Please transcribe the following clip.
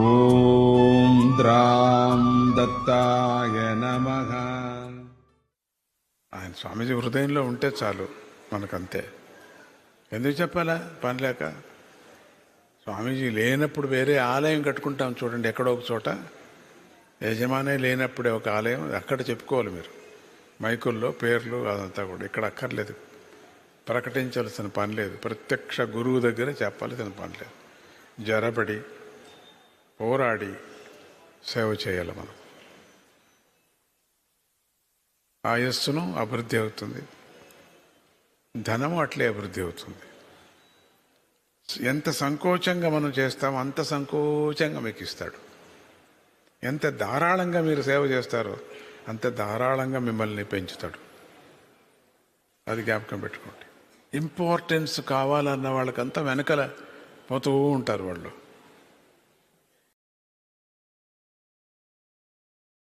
ఓం ద్రాం దత్తాయ నమః. ఆయన స్వామీజీ హృదయంలో ఉంటే చాలు మనకంతే. ఎందుకు చెప్పాలా పని లేక? స్వామీజీ లేనప్పుడు వేరే ఆలయం కట్టుకుంటాం చూడండి, ఎక్కడో ఒక చోట. యజమానే లేనప్పుడే ఒక ఆలయం, అక్కడ చెప్పుకోవాలి మీరు మైకుల్లో పేర్లు అదంతా కూడా. ఇక్కడ అక్కర్లేదు, ప్రకటించాల్సిన పని లేదు. ప్రత్యక్ష గురువు దగ్గర చెప్పాల్సిన పని లేదు. జరబడి పోరాడి సేవ చేయాలి మనం. ఆయస్సును అభివృద్ధి అవుతుంది, ధనము అట్లే అభివృద్ధి అవుతుంది. ఎంత సంకోచంగా మనం చేస్తామో అంత సంకోచంగా మీకు ఇస్తాడు. ఎంత ధారాళంగా మీరు సేవ చేస్తారో అంత ధారాళంగా మిమ్మల్ని పెంచుతాడు. అది జ్ఞాపకం పెట్టుకోండి. ఇంపార్టెన్స్ కావాలన్న వాళ్ళకంతా వెనకల పోతూ ఉంటారు వాళ్ళు.